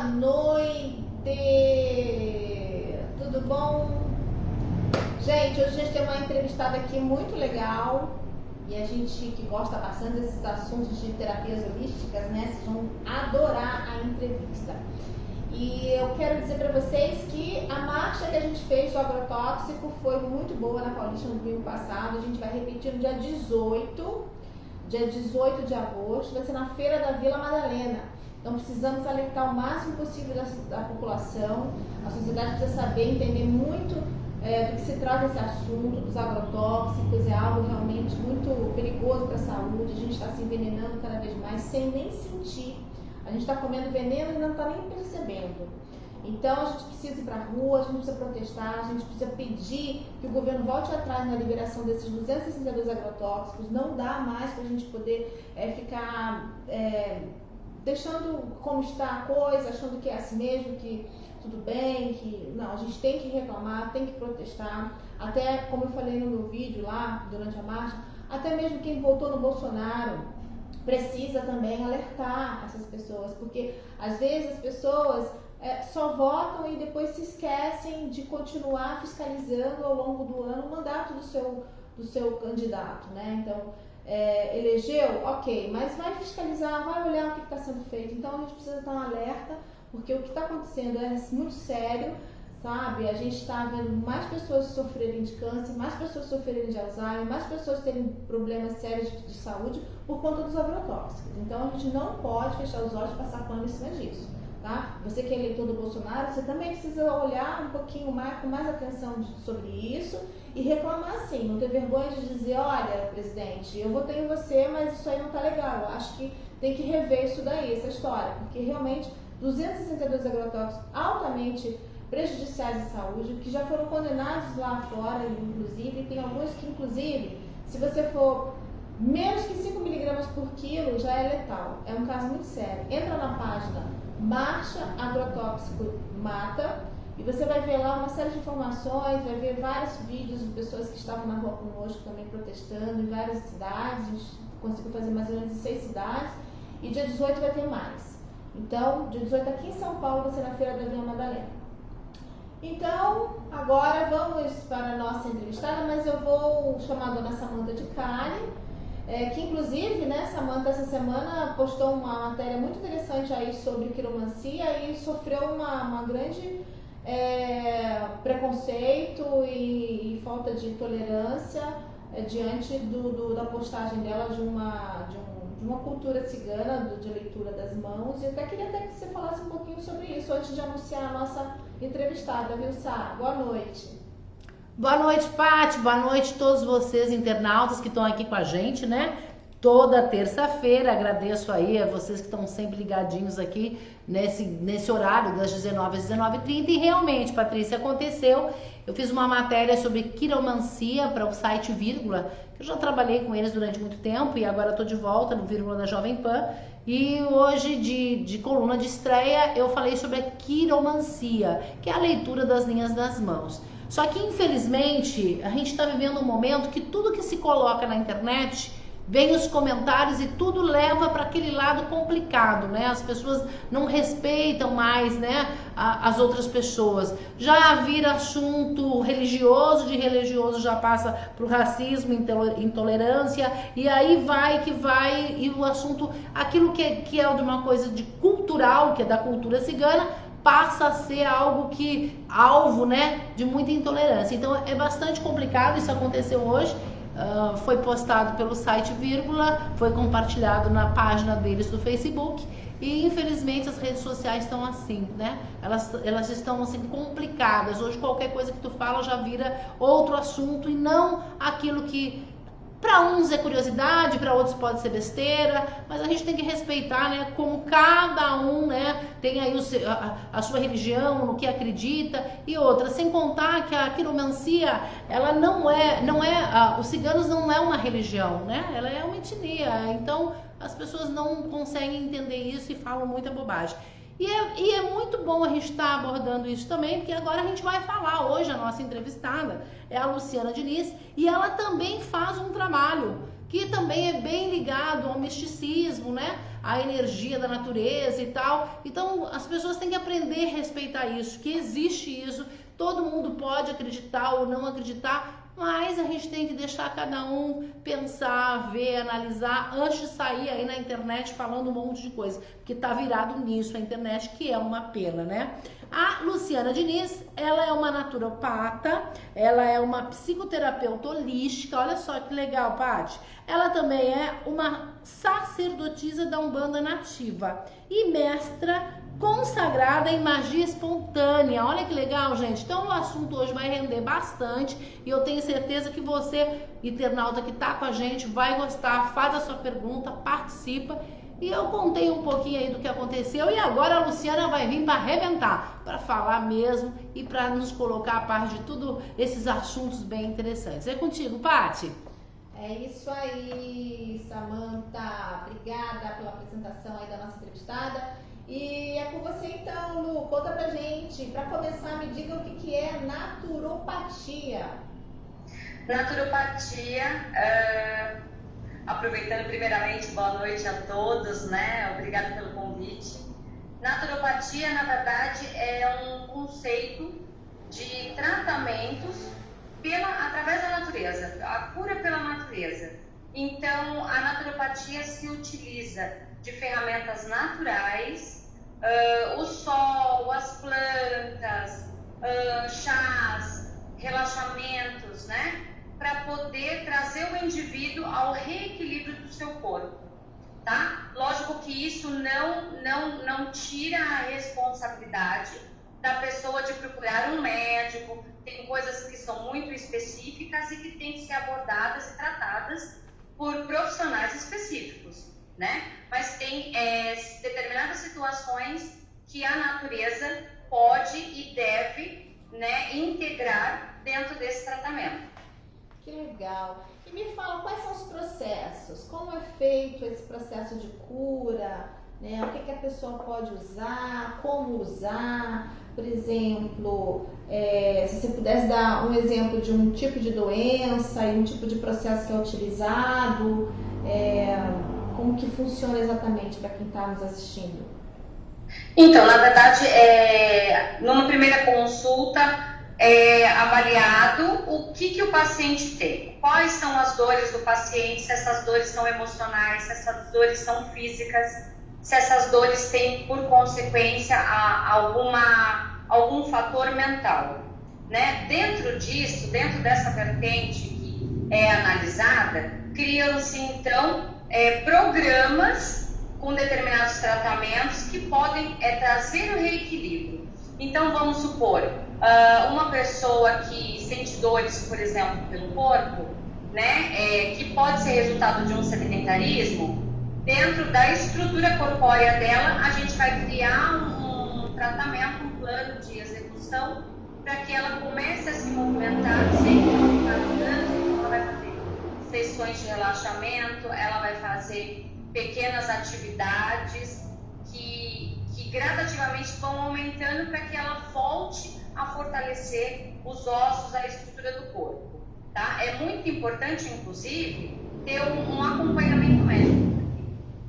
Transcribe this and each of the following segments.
noite! Tudo bom? Gente, hoje a gente tem uma entrevistada aqui muito legal e a gente que gosta bastante desses assuntos de terapias holísticas, né? Vocês vão adorar a entrevista. E eu quero dizer para vocês que a marcha que a gente fez do agrotóxico foi muito boa na Paulista no domingo passado. A gente vai repetir no dia 18 de agosto, vai ser na Feira da Vila Madalena. Então precisamos alertar o máximo possível da população. A sociedade precisa saber, entender muito do que se trata esse assunto dos agrotóxicos. É algo realmente muito perigoso para a saúde. A gente está se envenenando cada vez mais sem nem sentir. A gente está comendo veneno e não está nem percebendo. Então a gente precisa ir para a rua, a gente precisa protestar, a gente precisa pedir que o governo volte atrás na liberação desses 262 agrotóxicos. Não dá mais para a gente poder ficar deixando como está a coisa, achando que é assim mesmo, que tudo bem, que não, a gente tem que reclamar, tem que protestar. Até como eu falei no meu vídeo lá durante a marcha, até mesmo quem votou no Bolsonaro precisa também alertar essas pessoas, porque às vezes as pessoas só votam e depois se esquecem de continuar fiscalizando ao longo do ano o mandato do seu candidato, né? Então, elegeu, ok, mas vai fiscalizar, vai olhar o que está sendo feito. Então a gente precisa estar alerta, porque o que está acontecendo é muito sério, sabe? A gente está vendo mais pessoas sofrerem de câncer, mais pessoas sofrerem de Alzheimer, mais pessoas terem problemas sérios de saúde por conta dos agrotóxicos. Então a gente não pode fechar os olhos e passar pano em cima disso, tá? Você que é eleitor do Bolsonaro, você também precisa olhar um pouquinho mais, com mais atenção sobre isso e reclamar sim, não ter vergonha de dizer, olha, presidente, eu votei em você, mas isso aí não tá legal, eu acho que tem que rever isso daí, essa história, porque realmente 262 agrotóxicos altamente prejudiciais à saúde, que já foram condenados lá fora, inclusive, tem alguns que, inclusive, se você for menos que 5 miligramas por quilo, já é letal. É um caso muito sério. Entra na página Marcha Agrotóxico Mata e você vai ver lá uma série de informações, vai ver vários vídeos de pessoas que estavam na rua conosco também protestando em várias cidades. A gente conseguiu fazer mais ou menos em 6 cidades e dia 18 vai ter mais. Então, dia 18 aqui em São Paulo vai ser na Feira da Vila Madalena. Então, agora vamos para a nossa entrevistada, mas eu vou chamar a dona Samanta de Cali, que inclusive, né, Samanta essa semana postou uma matéria muito interessante aí sobre quiromancia e sofreu uma grande preconceito e falta de tolerância diante da postagem dela de uma cultura cigana, de leitura das mãos. E eu até queria que você falasse um pouquinho sobre isso antes de anunciar a nossa entrevistada, viu, Sá? Boa noite. Boa noite, Paty. Boa noite a todos vocês, internautas que estão aqui com a gente, né? Toda terça-feira. Agradeço aí a vocês que estão sempre ligadinhos aqui nesse horário das 19 às 19h30. E realmente, Patrícia, aconteceu. Eu fiz uma matéria sobre quiromancia para o site Vírgula. Eu já trabalhei com eles durante muito tempo e agora estou de volta no Vírgula da Jovem Pan. E hoje, de coluna de estreia, eu falei sobre a quiromancia, que é a leitura das linhas das mãos. Só que, infelizmente, a gente está vivendo um momento que tudo que se coloca na internet, vem os comentários e tudo leva para aquele lado complicado, né? As pessoas não respeitam mais, né, as outras pessoas. Já vira assunto religioso, de religioso já passa para o racismo, intolerância, e aí vai, e o assunto, aquilo que é de uma coisa de cultural, que é da cultura cigana, passa a ser alvo, né, de muita intolerância. Então é bastante complicado, isso aconteceu hoje. Foi postado pelo site Vírgula, foi compartilhado na página deles do Facebook e infelizmente as redes sociais estão assim, né? Elas estão assim complicadas. Hoje qualquer coisa que tu fala já vira outro assunto e não aquilo que para uns é curiosidade, para outros pode ser besteira, mas a gente tem que respeitar, né, como cada um, né, tem aí a sua religião, no que acredita e outra, sem contar que a quiromancia, ela não é, os ciganos não é uma religião, né, ela é uma etnia, então as pessoas não conseguem entender isso e falam muita bobagem. E é muito bom a gente estar abordando isso também, porque agora a gente vai falar hoje, a nossa entrevistada é a Luciana Diniz, e ela também faz um trabalho que também é bem ligado ao misticismo, né? a energia da natureza e tal. Então as pessoas têm que aprender a respeitar isso, que existe isso, todo mundo pode acreditar ou não acreditar, mas a gente tem que deixar cada um pensar, ver, analisar antes de sair aí na internet falando um monte de coisa, porque tá virado nisso a internet, que é uma pena, né? A Luciana Diniz, ela é uma naturopata, ela é uma psicoterapeuta holística, olha só que legal, Paty. Ela também é uma sacerdotisa da Umbanda Nativa e mestra consagrada em magia espontânea. Olha que legal, gente. Então o assunto hoje vai render bastante e eu tenho certeza que você, internauta que tá com a gente, vai gostar. Faz a sua pergunta, participa. E eu contei um pouquinho aí do que aconteceu e agora a Luciana vai vir para arrebentar, para falar mesmo e para nos colocar a par de tudo esses assuntos bem interessantes. É contigo, Paty. É isso aí, Samantha. Obrigada pela apresentação aí da nossa entrevistada. E é com você então, Lu. Conta pra gente. Para começar, me diga o que é naturopatia. Naturopatia, aproveitando primeiramente, boa noite a todos, né? Obrigada pelo convite. Naturopatia, na verdade, é um conceito de tratamentos através da natureza, a cura pela natureza. Então, a naturopatia se utiliza de ferramentas naturais, o sol, as plantas, chás, relaxamentos, né? Para poder trazer o indivíduo ao reequilíbrio do seu corpo, tá? Lógico que isso não tira a responsabilidade da pessoa de procurar um médico. Tem coisas que são muito específicas e que têm que ser abordadas e tratadas por profissionais específicos, né? Mas tem determinadas situações que a natureza pode e deve, né, integrar dentro desse tratamento. Que legal. E me fala, quais são os processos? Como é feito esse processo de cura? Né? O que a pessoa pode usar? Como usar? Por exemplo, se você pudesse dar um exemplo de um tipo de doença e um tipo de processo que é utilizado, como que funciona exatamente para quem está nos assistindo? Então, na verdade, numa primeira consulta, é avaliado o que o paciente tem, quais são as dores do paciente, se essas dores são emocionais, se essas dores são físicas, se essas dores têm por consequência algum fator mental, né? Dentro disso, dentro dessa vertente que é analisada, criam-se então programas com determinados tratamentos que podem trazer o reequilíbrio. Então, vamos supor, uma pessoa que sente dores, por exemplo, pelo corpo, né, que pode ser resultado de um sedentarismo, dentro da estrutura corpórea dela, a gente vai criar um tratamento, um plano de execução, para que ela comece a se movimentar sem ficar andando. Ela vai fazer sessões de relaxamento, ela vai fazer pequenas atividades que gradativamente vão aumentando para que ela volte a fortalecer os ossos, a estrutura do corpo, tá? É muito importante, inclusive, ter um acompanhamento médico,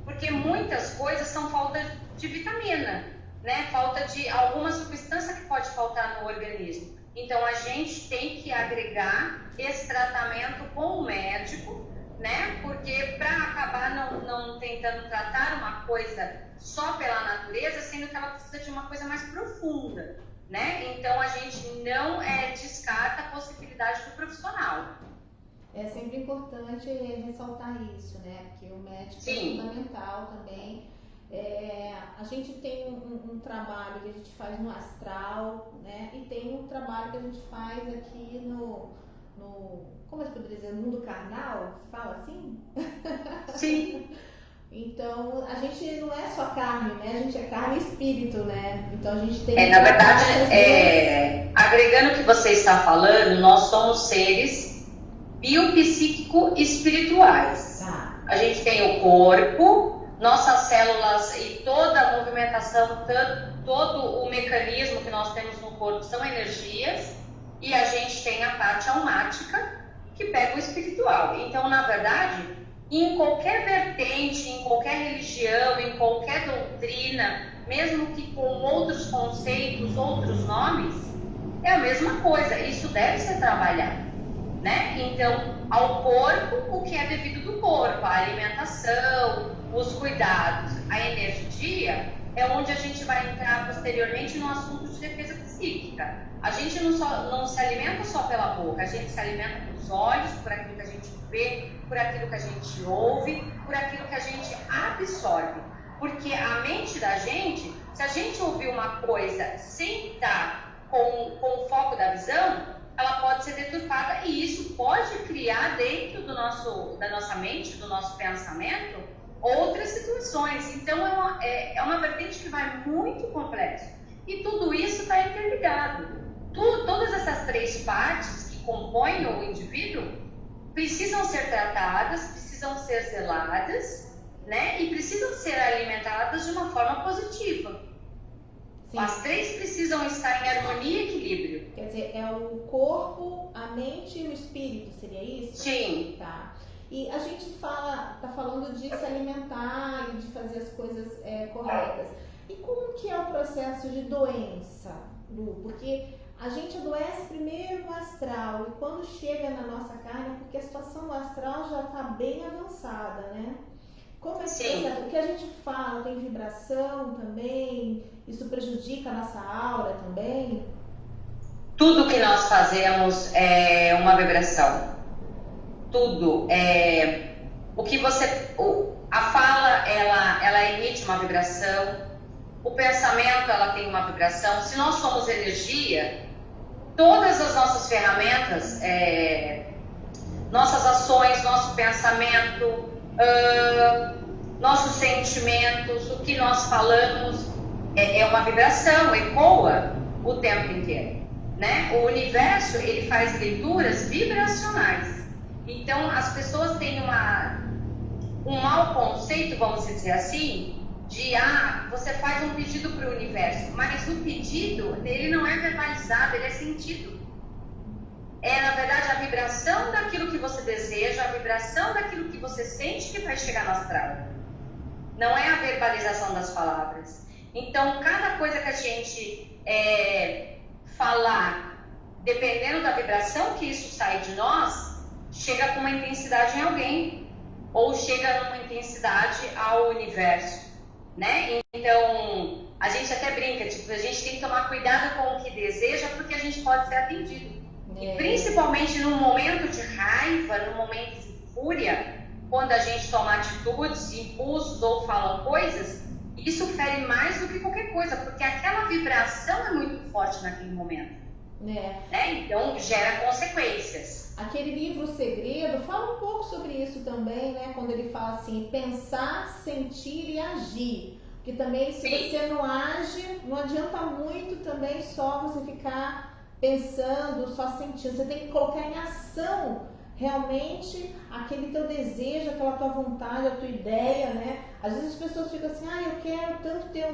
porque muitas coisas são falta de vitamina, né? Falta de alguma substância que pode faltar no organismo. Então, a gente tem que agregar esse tratamento com o médico, né? Porque para acabar não tentando tratar uma coisa só pela natureza, sendo que ela precisa de uma coisa mais profunda, né? Então a gente não descarta a possibilidade do profissional. É sempre importante ressaltar isso, né? Porque o médico Sim. É fundamental também. A gente tem um trabalho que a gente faz no astral, né? E tem um trabalho que a gente faz aqui no como eu poderia dizer, no mundo carnal, fala assim? Sim. Então, a gente não é só carne, né? A gente é carne e espírito, né? Então, a gente tem... Na verdade, agregando o que você está falando, nós somos seres biopsíquico-espirituais. Tá. A gente tem o corpo, nossas células e toda a movimentação, todo o mecanismo que nós temos no corpo são energias, e a gente tem a parte almática, que pega o espiritual. Então, na verdade, em qualquer vertente, em qualquer religião, em qualquer doutrina, mesmo que com outros conceitos, outros nomes, é a mesma coisa. Isso deve ser trabalhado, né? Então, ao corpo, o que é devido do corpo, a alimentação, os cuidados, a energia, é onde a gente vai entrar posteriormente no assunto de defesa psíquica. A gente não se alimenta só pela boca, a gente se alimenta pelos olhos, por aquilo que a gente vê, por aquilo que a gente ouve, por aquilo que a gente absorve. Porque a mente da gente, se a gente ouvir uma coisa sem estar com o foco da visão, ela pode ser deturpada e isso pode criar dentro da nossa mente, do nosso pensamento, outras situações. Então é uma vertente que vai muito complexa. E tudo isso está interligado. Todas essas três partes que compõem o indivíduo precisam ser tratadas, precisam ser zeladas, né? E precisam ser alimentadas de uma forma positiva. Sim. As três precisam estar em harmonia e equilíbrio. Quer dizer, é o corpo, a mente e o espírito, seria isso? Sim. Tá. E a gente tá falando de se alimentar e de fazer as coisas corretas. E como que é o processo de doença, Lu? Porque a gente adoece primeiro no astral e quando chega na nossa carne, porque a situação do astral já está bem avançada, né? Como é esse processo? O que a gente fala, tem vibração também? Isso prejudica a nossa aura também? Tudo que nós fazemos é uma vibração. Tudo. A fala, ela emite uma vibração. O pensamento, ela tem uma vibração. Se nós somos energia, todas as nossas ferramentas, nossas ações, nosso pensamento, nossos sentimentos, o que nós falamos, é uma vibração, ecoa o tempo inteiro, né? O universo, ele faz leituras vibracionais. Então, as pessoas têm um mau conceito, vamos dizer assim, de você faz um pedido para o universo, mas o pedido, ele não é verbalizado, ele é sentido. É, na verdade, a vibração daquilo que você deseja, a vibração daquilo que você sente que vai chegar no astral. Não é a verbalização das palavras. Então, cada coisa que a gente falar, dependendo da vibração que isso sai de nós, chega com uma intensidade em alguém, ou chega numa intensidade ao universo, né? Então, a gente até brinca, tipo, a gente tem que tomar cuidado com o que deseja, porque a gente pode ser atendido. E principalmente num momento de raiva, num momento de fúria, quando a gente toma atitudes, impulsos ou fala coisas, isso fere mais do que qualquer coisa, porque aquela vibração é muito forte naquele momento. Né? Então, gera consequências. Aquele livro O Segredo fala um pouco sobre isso também, né? Quando ele fala assim, pensar, sentir e agir. Porque também se você não age, não adianta muito também só você ficar pensando, só sentindo. Você tem que colocar em ação realmente aquele teu desejo, aquela tua vontade, a tua ideia, né? Às vezes as pessoas ficam assim, eu quero tanto ter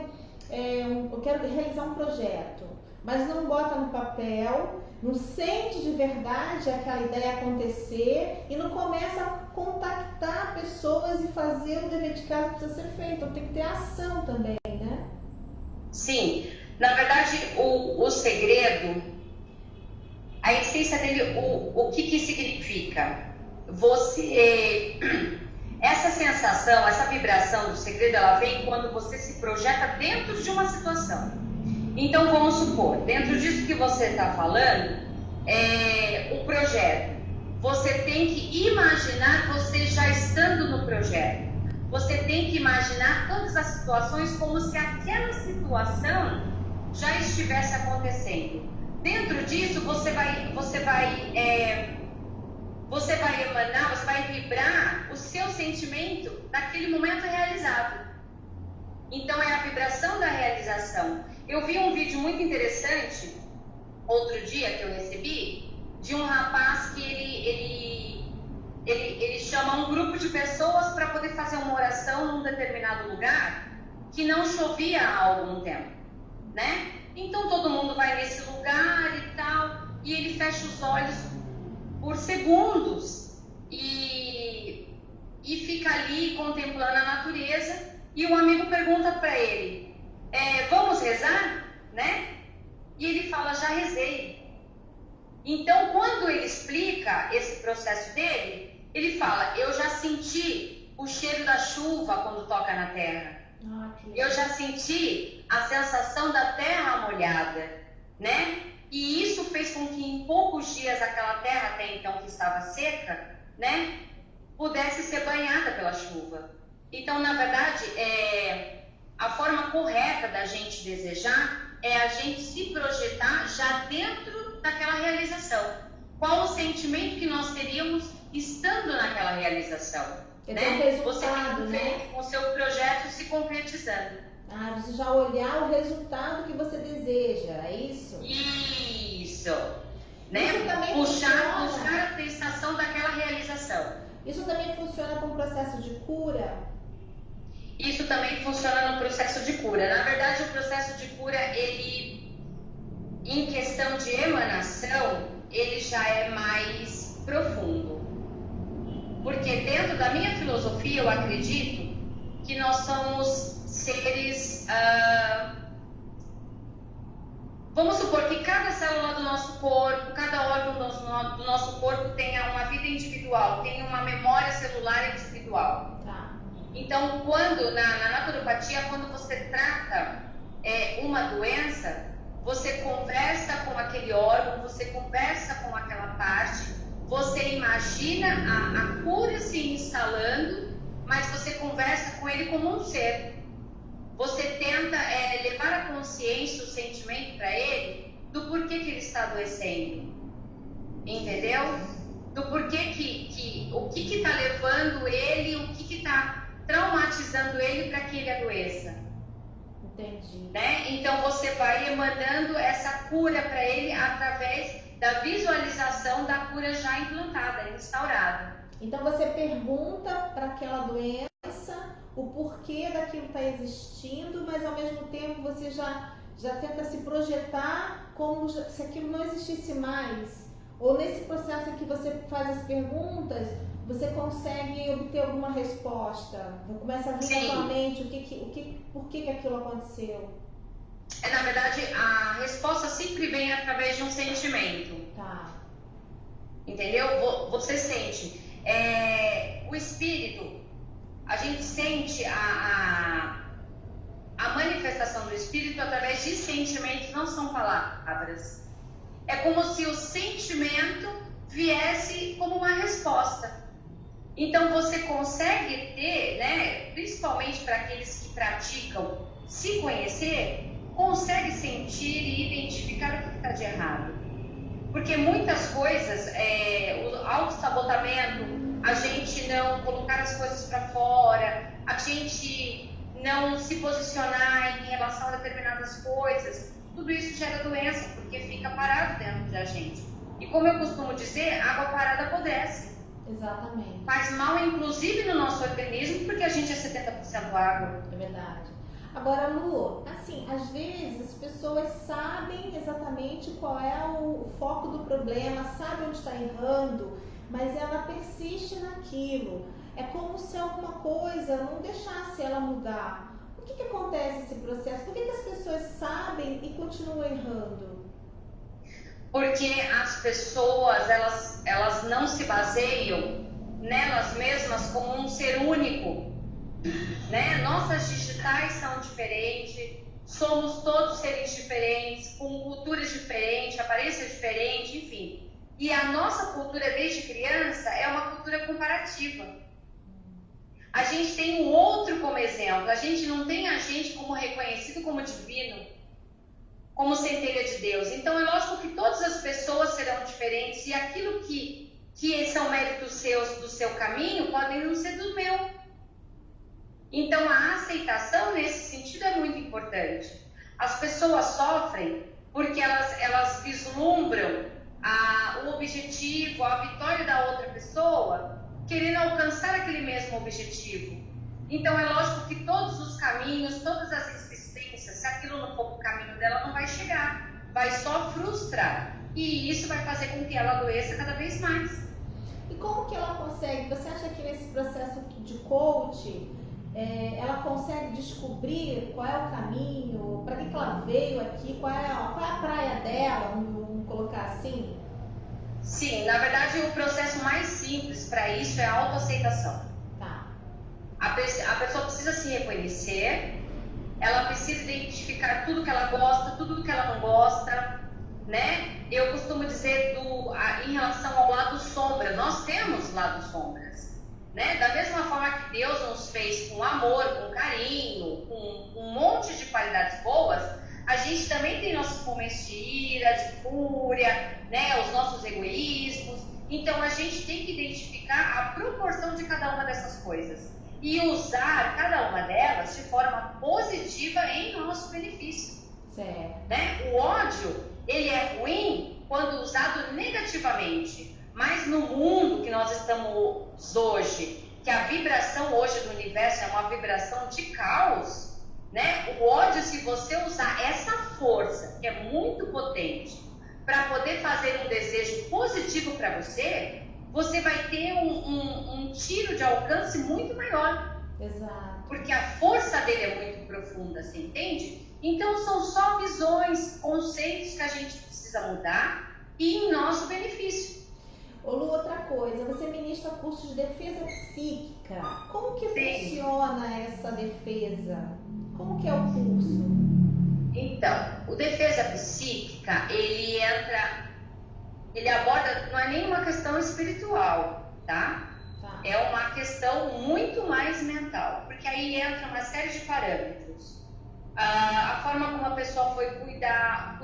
eu quero realizar um projeto, mas não bota no papel, não sente de verdade aquela ideia acontecer e não começa a contactar pessoas e fazer o dever de casa que precisa ser feito. Então tem que ter ação também, né? Sim, na verdade o segredo, a essência dele, o que significa? Essa sensação, essa vibração do segredo, ela vem quando você se projeta dentro de uma situação. Então, vamos supor, dentro disso que você está falando, o projeto. Você tem que imaginar você já estando no projeto. Você tem que imaginar todas as situações como se aquela situação já estivesse acontecendo. Dentro disso, você vai emanar, você vai vibrar o seu sentimento naquele momento realizado. Então, é a vibração da realização. Eu vi um vídeo muito interessante, outro dia que eu recebi, de um rapaz que ele chama um grupo de pessoas para poder fazer uma oração num determinado lugar que não chovia há algum tempo, né? Então, todo mundo vai nesse lugar e tal, e ele fecha os olhos por segundos e e fica ali contemplando a natureza, e o amigo pergunta para ele, vamos rezar, né? E ele fala, já rezei. Então, quando ele explica esse processo dele, ele fala, eu já senti o cheiro da chuva quando toca na terra. Eu já senti a sensação da terra molhada, né? E isso fez com que em poucos dias aquela terra, até então que estava seca, né, pudesse ser banhada pela chuva. Então, na verdade, a forma correta da gente desejar é a gente se projetar já dentro daquela realização. Qual o sentimento que nós teríamos estando naquela realização? Né? Você tem que ver o seu projeto se concretizando. Você já olhar o resultado que você deseja, é isso? Isso. Né? Puxar a atenção daquela realização. Isso também funciona para um processo de cura? Isso também funciona no processo de cura. Na verdade, o processo de cura, ele, em questão de emanação, ele já é mais profundo. Porque dentro da minha filosofia, eu acredito que nós somos seres... vamos supor que cada célula do nosso corpo, cada órgão do nosso corpo tenha uma vida individual, tenha uma memória celular individual. Então, quando na naturopatia, quando você trata uma doença, você conversa com aquele órgão, você conversa com aquela parte, você imagina a cura se instalando, mas você conversa com ele como um ser. Você tenta levar a consciência, o sentimento para ele do porquê que ele está adoecendo. Entendeu? Do porquê o que está levando ele, o que está traumatizando ele para que ele adoeça. Entendi. Né? Então você vai emanando essa cura para ele através da visualização da cura já implantada, instaurada. Então você pergunta para aquela doença o porquê daquilo está existindo, mas ao mesmo tempo você já tenta se projetar como se aquilo não existisse mais. Ou nesse processo em que você faz as perguntas, você consegue obter alguma resposta? Começa a vir na sua mente por que aquilo aconteceu? Na verdade, a resposta sempre vem através de um sentimento. Tá. Entendeu? Você sente. O espírito, a gente sente a manifestação do espírito através de sentimentos, não são palavras. É como se o sentimento viesse como uma resposta. Então você consegue ter, né, principalmente para aqueles que praticam, se conhecer, consegue sentir e identificar o que está de errado. Porque muitas coisas, o autossabotamento, a gente não colocar as coisas para fora, a gente não se posicionar em relação a determinadas coisas, tudo isso gera doença, porque fica parado dentro da gente. E como eu costumo dizer, água parada apodrece. Exatamente. Faz mal, inclusive, no nosso organismo, porque a gente é 70% água. É verdade. Agora, Lu, assim, às vezes as pessoas sabem exatamente qual é o foco do problema, sabem onde está errando, mas ela persiste naquilo. É como se alguma coisa não deixasse ela mudar. Por que acontece esse processo? Por que as pessoas sabem e continuam errando? Porque as pessoas, elas não se baseiam nelas mesmas como um ser único, né? Nossas digitais são diferentes, somos todos seres diferentes, com culturas diferentes, aparência diferente, enfim. E a nossa cultura desde criança é uma cultura comparativa. A gente tem o outro como exemplo, a gente não tem a gente como reconhecido como divino, como centelha de Deus. Então é lógico que todas as pessoas serão diferentes e aquilo que são méritos seus do seu caminho podem não ser do meu. Então a aceitação nesse sentido é muito importante. As pessoas sofrem porque elas vislumbram o objetivo, a vitória da outra pessoa, querendo alcançar aquele mesmo objetivo. Então é lógico que todos os caminhos, todas as existências, se aquilo não for o caminho dela, não vai chegar, vai só frustrar. E isso vai fazer com que ela adoeça cada vez mais. E como que ela consegue, você acha que nesse processo de coach, ela consegue descobrir qual é o caminho, para que ela veio aqui, qual é a praia dela, vamos colocar assim? Sim, na verdade o processo mais simples para isso é a autoaceitação. Tá. A pessoa precisa se reconhecer, ela precisa identificar tudo que ela gosta, tudo que ela não gosta, né? Eu costumo dizer em relação ao lado sombra, nós temos lados sombras, né? Da mesma forma que Deus nos fez com amor, com carinho, com um monte de qualidades boas, a gente também tem nossos momentos de ira, de fúria, né? Os nossos egoísmos. Então a gente tem que identificar a proporção de cada uma dessas coisas e usar cada uma delas de forma positiva em nosso benefício. Certo. Né? O ódio, ele é ruim quando usado negativamente, mas no mundo que nós estamos hoje, que a vibração hoje do universo é uma vibração de caos, né? O ódio, se você usar essa força, que é muito potente, para poder fazer um desejo positivo para você, você vai ter um tiro de alcance muito maior. Exato. Porque a força dele é muito profunda, você entende? Então são só visões, conceitos que a gente precisa mudar e em nosso benefício. Ô Lu, outra coisa, você ministra curso de defesa psíquica. Como que Sim. funciona essa defesa? Como que é o curso? Então, o defesa psíquica, ele aborda, não é nenhuma questão espiritual, tá? Tá. É uma questão muito mais mental, porque aí entra uma série de parâmetros. A forma como a pessoa foi a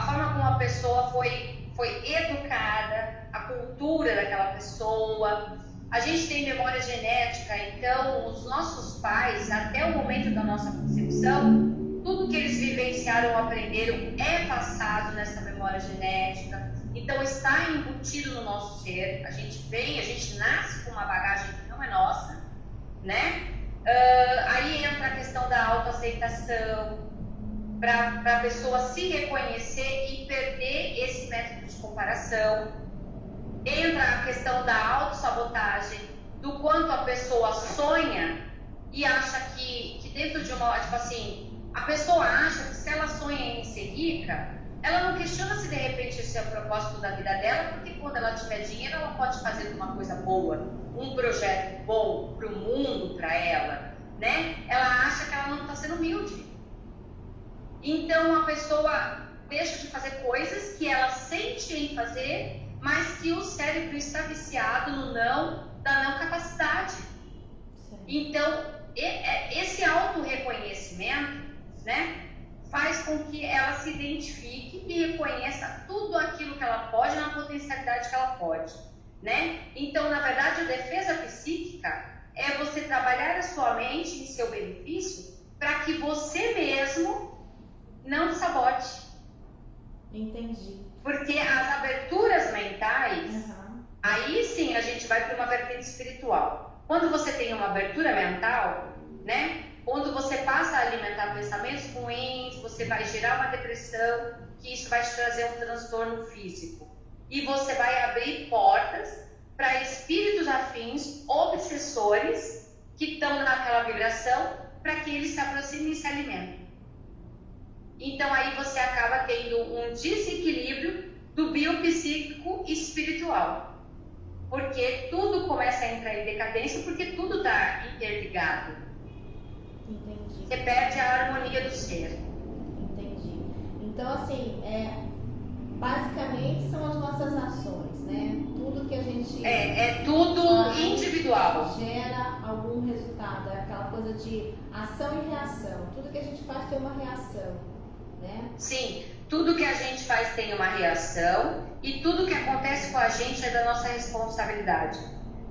forma como a pessoa foi educada, a cultura daquela pessoa. A gente tem memória genética, então os nossos pais, até o momento da nossa concepção, tudo que eles vivenciaram ou aprenderam é passado nessa memória genética. Então está embutido no nosso ser. A gente nasce com uma bagagem que não é nossa, né? Aí entra a questão da autoaceitação, para a pessoa se reconhecer e perder esse método de comparação. Entra a questão da autossabotagem, do quanto a pessoa sonha e acha que dentro de uma... Tipo assim, a pessoa acha que se ela sonha em ser rica, ela não questiona se de repente esse é o propósito da vida dela, porque quando ela tiver dinheiro, ela pode fazer uma coisa boa, um projeto bom para o mundo, para ela, né? Ela acha que ela não está sendo humilde. Então a pessoa deixa de fazer coisas que ela sente em fazer, mas que o cérebro está viciado no da não capacidade. Então esse autorreconhecimento, né, faz com que ela se identifique e reconheça tudo aquilo que ela pode na potencialidade que ela pode, né? Então, na verdade, a defesa psíquica é você trabalhar a sua mente em seu benefício para que você mesmo não sabote. Entendi. Porque as aberturas mentais, aí sim a gente vai para uma vertente espiritual. Quando você tem uma abertura mental, né? Quando você passa a alimentar pensamentos ruins, você vai gerar uma depressão, que isso vai te trazer um transtorno físico. E você vai abrir portas para espíritos afins, obsessores, que estão naquela vibração, para que eles se aproximem e se alimentem. Então aí você acaba tendo um desequilíbrio do biopsíquico e espiritual. Porque tudo começa a entrar em decadência, porque tudo está interligado. Entendi. Você perde a harmonia do ser. Entendi. Então, assim, basicamente são as nossas ações, né? Tudo que a gente... É tudo individual. Gera algum resultado. É aquela coisa de ação e reação. Tudo que a gente faz tem uma reação, né? Sim, tudo que a gente faz tem uma reação e tudo que acontece com a gente é da nossa responsabilidade.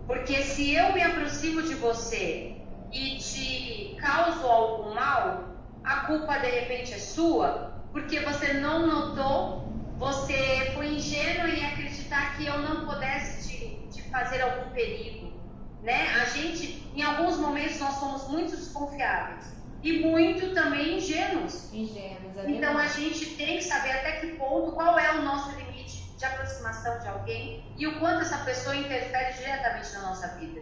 Porque se eu me aproximo de você e te causo algum mal, a culpa de repente é sua, porque você não notou, você foi ingênuo em acreditar que eu não pudesse te fazer algum perigo, né? A gente, em alguns momentos, nós somos muito desconfiáveis e muito também ingênuos. Ingênuos, é então verdade. a gente tem que saber até que ponto, qual é o nosso limite. de aproximação de alguém e o quanto essa pessoa interfere diretamente na nossa vida.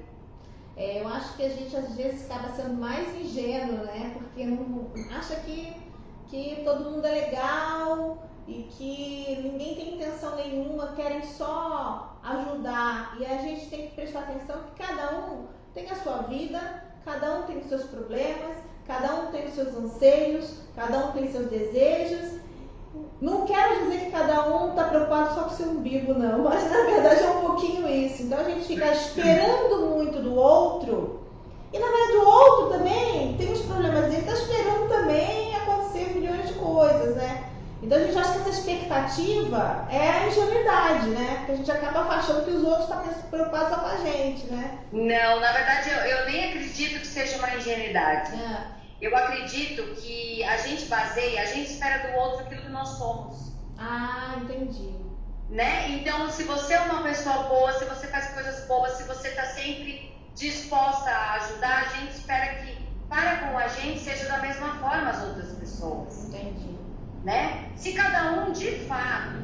Eu acho que a gente às vezes acaba sendo mais ingênuo, né? Porque não acha que todo mundo é legal e que ninguém tem intenção nenhuma, querem só ajudar. E a gente tem que prestar atenção que cada um tem a sua vida, cada um tem os seus problemas, cada um tem os seus anseios, cada um tem os seus desejos. Não quero dizer que cada um está preocupado só com o seu umbigo, não, mas na verdade é um pouquinho isso. Então a gente fica esperando muito do outro e na verdade o outro também tem os problemas dele, está esperando também acontecer milhões de coisas, né? Então a gente acha que essa expectativa é a ingenuidade, né? Porque a gente acaba achando que os outros estão preocupados só com a gente, né? Não, na verdade eu nem acredito que seja uma ingenuidade. Eu acredito que a gente espera do outro aquilo que nós somos. Ah, entendi. Né? Então, se você é uma pessoa boa, se você faz coisas boas, se você está sempre disposta a ajudar, a gente espera que para com a gente seja da mesma forma as outras pessoas. Entendi. Né? Se cada um, de fato,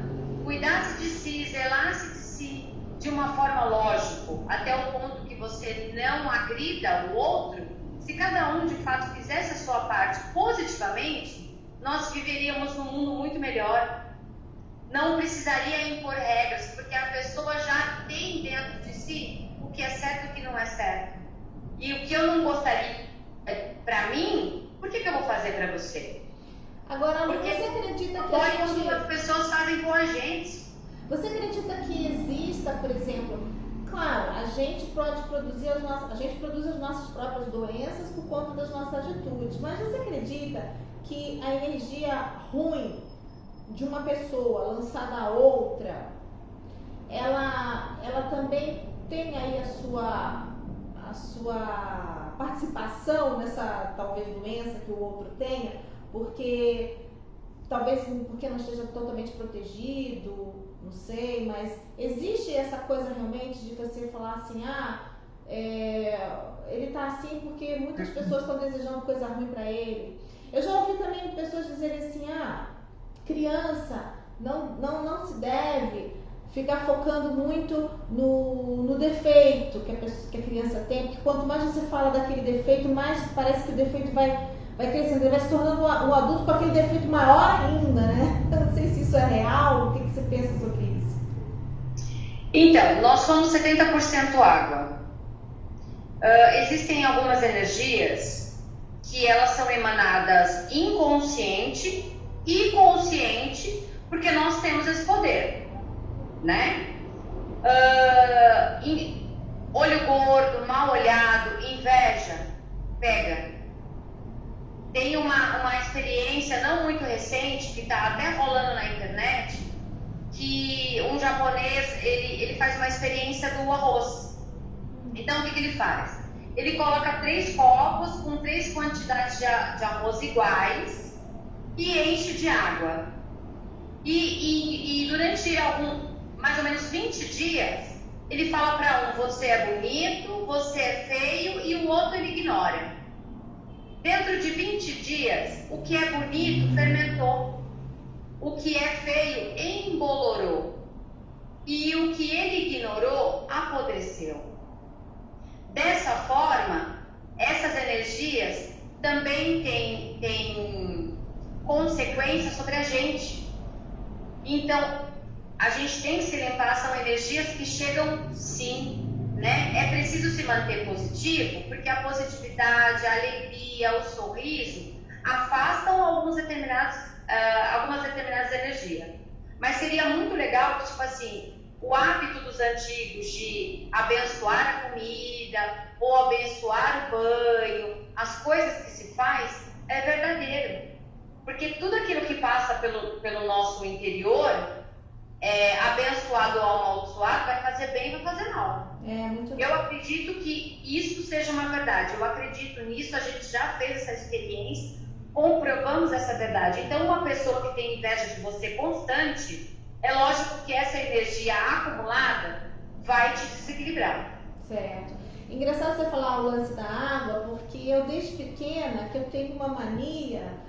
cuidasse de si, zelasse de si de uma forma lógica, até o ponto que você não agrida o outro, se cada um, de fato, fizesse a sua parte positivamente, nós viveríamos num mundo muito melhor. Não precisaria impor regras, porque a pessoa já tem dentro de si o que é certo e o que não é certo. E o que eu não gostaria para mim, por que eu vou fazer para você? Agora, você acredita que pode quando as pessoas fazem com a gente? Você acredita que exista, por exemplo, claro, a gente produz as nossas próprias doenças por conta das nossas atitudes, mas você acredita que a energia ruim de uma pessoa lançada a outra, ela também tem aí a sua participação nessa talvez doença que o outro tenha, porque talvez porque não esteja totalmente protegido, não sei, mas existe essa coisa realmente de você falar assim, ele tá assim porque muitas pessoas estão desejando coisa ruim para ele. Eu já ouvi também pessoas dizerem assim, criança não se deve ficar focando muito no defeito que a criança tem, porque quanto mais você fala daquele defeito, mais parece que o defeito vai crescendo, ele vai se tornando um adulto com aquele defeito maior ainda, né? Eu não sei se isso é real, o que você pensa sobre isso? Então, nós somos 70% água. Existem algumas energias que elas são emanadas inconsciente e consciente, porque nós temos esse poder, né? Olho gordo, mal olhado, inveja, pega. Tem uma experiência não muito recente, que está até rolando na internet, que um japonês, ele faz uma experiência do arroz. Então, o que ele faz? Ele coloca 3 copos com 3 quantidades de arroz iguais e enche de água. E durante mais ou menos 20 dias, ele fala para um, você é bonito, você é feio, e o outro ele ignora. Dentro de 20 dias, o que é bonito fermentou, o que é feio embolorou e o que ele ignorou apodreceu. Dessa forma, essas energias também têm consequências sobre a gente. Então, a gente tem que se lembrar, são energias que chegam sim, né? É preciso se manter positivo, porque a positividade, a alegria, o sorriso afastam algumas determinadas energias. Mas seria muito legal que, tipo assim, o hábito dos antigos de abençoar a comida ou abençoar o banho, as coisas que se faz, é verdadeiro. Porque tudo aquilo que passa pelo nosso interior, abençoado ou amaldiçoado, vai fazer bem e vai fazer mal. Eu acredito que isso seja uma verdade. Eu acredito nisso, a gente já fez essa experiência, comprovamos essa verdade. Então, uma pessoa que tem inveja de você constante, é lógico que essa energia acumulada vai te desequilibrar. Certo. Engraçado você falar o lance da água, porque eu desde pequena que eu tenho uma mania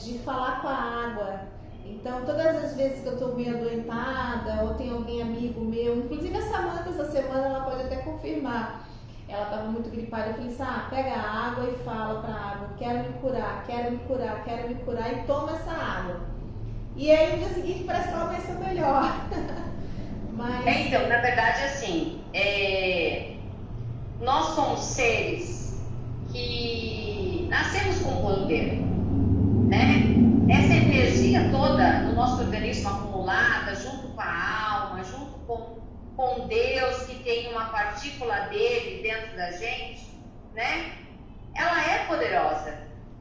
de falar com a água. Então, todas as vezes que eu tô meio adoentada, ou tem alguém amigo meu, inclusive a Samanta essa semana, ela pode até confirmar. Ela estava muito gripada, eu falei assim, pega a água e fala pra água, quero me curar, quero me curar, quero me curar, e toma essa água. E aí no dia seguinte parece que ela amanheceu melhor. Mas... Então, na verdade, assim, nós somos seres que nascemos com poder, né? Essa energia toda no nosso organismo acumulada, junto com a alma, junto com Deus, que tem uma partícula dele dentro da gente, né? Ela é poderosa,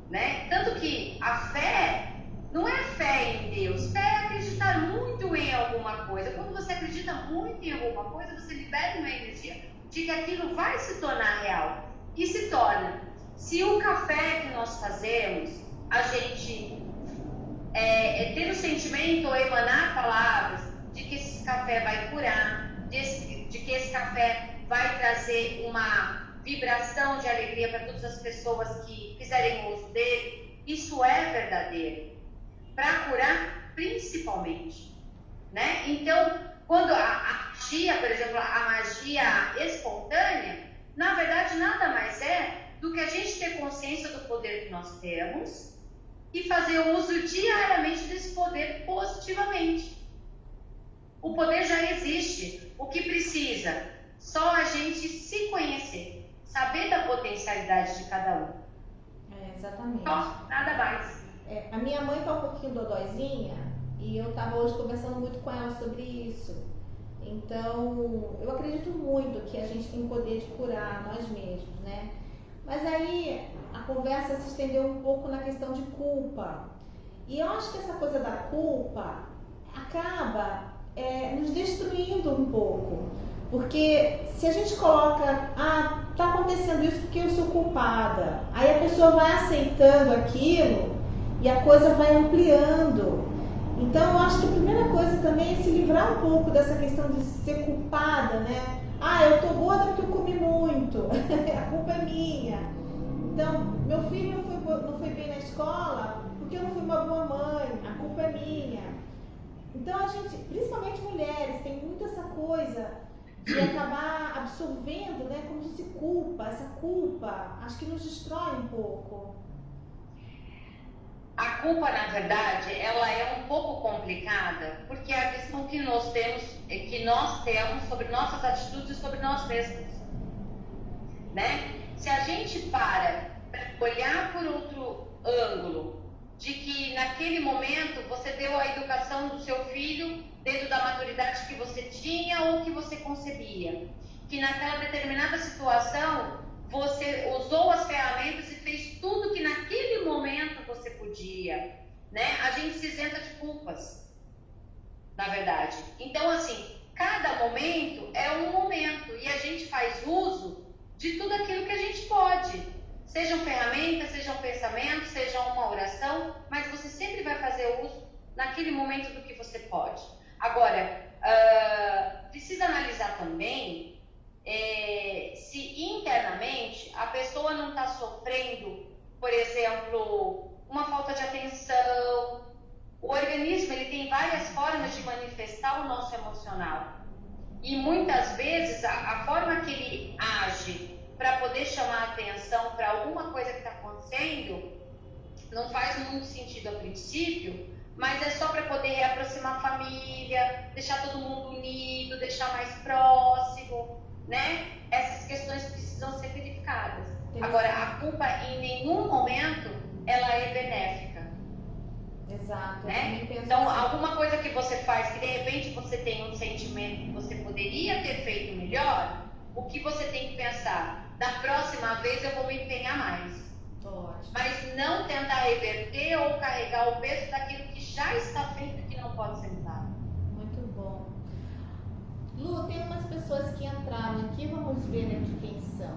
né? Tanto que a fé não é fé em Deus, fé é acreditar muito em alguma coisa. Quando você acredita muito em alguma coisa, você libera uma energia de que aquilo vai se tornar real. E se torna. Se o café que nós fazemos, a gente ter o sentimento ou emanar palavras de que esse café vai curar, de que esse café vai trazer uma vibração de alegria para todas as pessoas que fizerem uso dele, isso é verdadeiro. Para curar, principalmente, né? Então, quando a magia, por exemplo, a magia espontânea, na verdade nada mais é do que a gente ter consciência do poder que nós temos e fazer uso diariamente desse poder positivamente. O poder já existe. O que precisa? Só a gente se conhecer, saber da potencialidade de cada um. Exatamente. Só, nada mais. A minha mãe tá um pouquinho dodóizinha e eu tava hoje conversando muito com ela sobre isso. Então, eu acredito muito que a gente tem o poder de curar nós mesmos, né? Mas aí a conversa se estendeu um pouco na questão de culpa. E eu acho que essa coisa da culpa acaba nos destruindo um pouco. Porque se a gente coloca, tá acontecendo isso porque eu sou culpada. Aí a pessoa vai aceitando aquilo e a coisa vai ampliando. Então eu acho que a primeira coisa também é se livrar um pouco dessa questão de ser culpada, né? Eu tô gorda porque eu comi muito, a culpa é minha. Então, meu filho não foi bem na escola porque eu não fui uma boa mãe, a culpa é minha. Então a gente, principalmente mulheres, tem muito essa coisa de acabar absorvendo, né, como se culpa, essa culpa, acho que nos destrói um pouco. A culpa, na verdade, ela é um pouco complicada, porque é a questão que nós temos sobre nossas atitudes e sobre nós mesmos, né? Se a gente para olhar por outro ângulo, de que naquele momento você deu a educação do seu filho dentro da maturidade que você tinha ou que você concebia, que naquela determinada situação você usou as ferramentas e fez tudo que naquele momento você podia, né? A gente se isenta de culpas, na verdade. Então, assim, cada momento é um momento e a gente faz uso de tudo aquilo que a gente pode. Sejam ferramentas, sejam pensamentos, seja uma oração, mas você sempre vai fazer uso naquele momento do que você pode. Agora, precisa analisar também se internamente a pessoa não está sofrendo, por exemplo, uma falta de atenção. O organismo ele tem várias formas de manifestar o nosso emocional. E muitas vezes a forma que ele age para poder chamar a atenção para alguma coisa que está acontecendo não faz muito sentido a princípio, mas é só para poder reaproximar a família, deixar todo mundo unido, deixar mais próximo, né? Essas questões precisam ser verificadas. Agora, a culpa em nenhum momento ela é benéfica. Exato. Né? Então, alguma coisa que você faz que de repente você tem um sentimento que você poderia ter feito melhor, o que você tem que pensar? Da próxima vez eu vou me empenhar mais. Ótimo. Mas não tentar reverter ou carregar o peso daquilo que já está feito e que não pode ser mudado. Muito bom. Lu, tem umas pessoas que entraram aqui, vamos ver aqui quem são.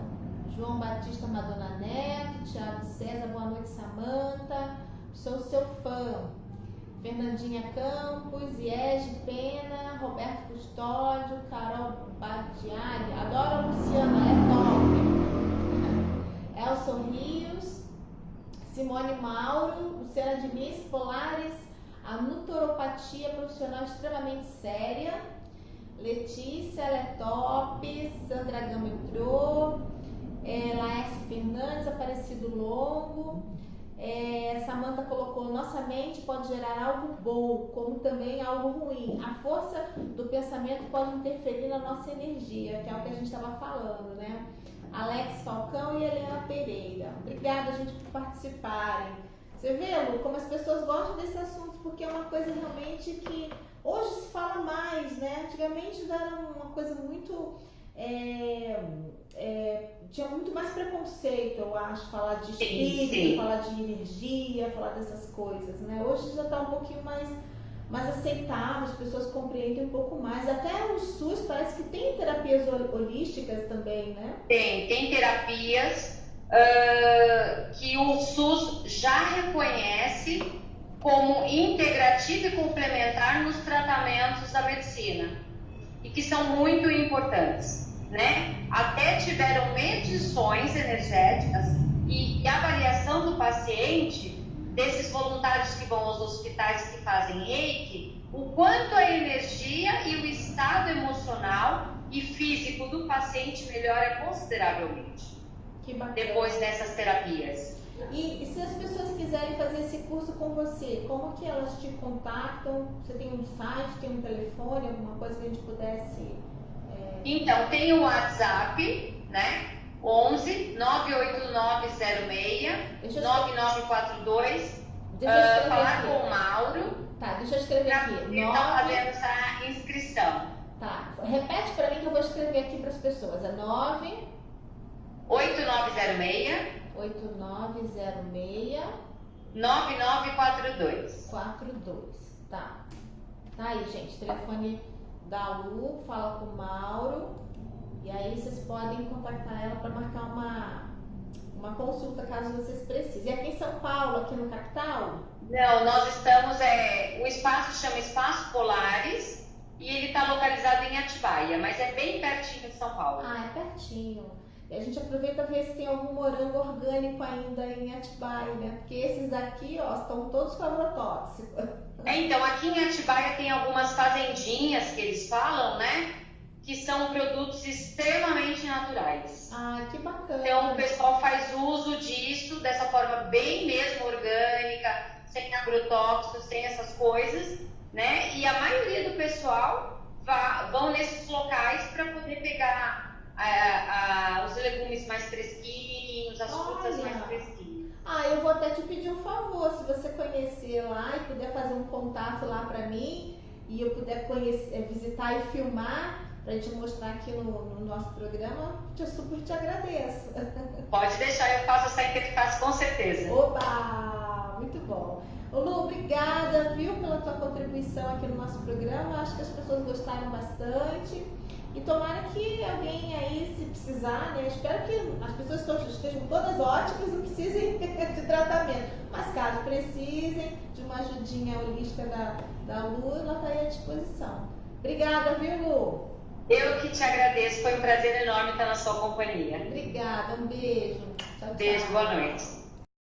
João Batista Madonna Neto, Thiago César, boa noite, Samanta. Sou seu fã. Fernandinha Campos, Iege Pena, Roberto Custódio, Carol Badiari, adoro a Luciana, é top. Elson Rios, Simone Mauro, Luciana Diniz, Polares, A Nutrolopatia profissional extremamente séria. Letícia, ela é top. Sandra Gama entrou. Laércio Fernandes, Aparecido Longo. Samantha colocou: nossa mente pode gerar algo bom, como também algo ruim. A força do pensamento pode interferir na nossa energia, que é o que a gente estava falando, né? Alex Falcão e Helena Pereira. Obrigada, gente, por participarem. Você vê, Lu, como as pessoas gostam desse assunto, porque é uma coisa realmente que hoje se fala mais, né? Antigamente era uma coisa muito... tinha muito mais preconceito, eu acho, falar de espírito, falar de energia, falar dessas coisas, né? Hoje já está um pouquinho mais aceitável, as pessoas compreendem um pouco mais. Até o SUS parece que tem terapias holísticas também, né? Tem terapias que o SUS já reconhece como integrativa e complementar nos tratamentos da medicina e que são muito importantes, né? Até tiveram medições energéticas e avaliação do paciente, desses voluntários que vão aos hospitais que fazem reiki, o quanto a energia e o estado emocional e físico do paciente melhora consideravelmente depois dessas terapias. E se as pessoas quiserem fazer esse curso com você, como que elas te contatam? Você tem um site, tem um telefone, alguma coisa que a gente pudesse... Então, tem o WhatsApp, né? 11 98906 9942. Falar com o Mauro. Tá, deixa eu escrever aqui. Estão fazendo essa inscrição. Tá, repete pra mim que eu vou escrever aqui para as pessoas. É 8906 9942. Tá. Tá aí, gente. Telefone da Lu, fala com o Mauro. E aí vocês podem contactar ela para marcar uma consulta caso vocês precisem. E aqui em São Paulo, aqui no capital? Não, nós estamos, o espaço chama Espaço Polares e ele está localizado em Atibaia, mas é bem pertinho de São Paulo. Ah, é pertinho. E a gente aproveita e vê se tem algum morango orgânico ainda em Atibaia, né? Porque esses aqui, ó, estão todos com agrotóxicos. Então, aqui em Atibaia tem algumas fazendinhas que eles falam, né? Que são produtos extremamente naturais. Ah, que bacana. Então, o pessoal faz uso disso, dessa forma bem mesmo orgânica, sem agrotóxicos, sem essas coisas, né? E a maioria do pessoal vão nesses locais para poder pegar os legumes mais fresquinhos, as frutas mais fresquinhas. Ah, eu vou até te pedir um favor, se você conhecer lá e puder fazer um contato lá para mim e eu puder visitar e filmar pra gente mostrar aqui no nosso programa, eu super te agradeço. Pode deixar, eu faço essa interface com certeza. Oba! Muito bom. Ô Lu, obrigada, viu, pela tua contribuição aqui no nosso programa. Acho que as pessoas gostaram bastante. E tomara que alguém aí, se precisar, né? Espero que as pessoas estejam todas ótimas e precisem de tratamento. Mas caso precisem de uma ajudinha holística da Lu, ela está aí à disposição. Obrigada, viu, Lu? Eu que te agradeço, foi um prazer enorme estar na sua companhia. Obrigada, um beijo. Tchau, tchau. Beijo, boa noite.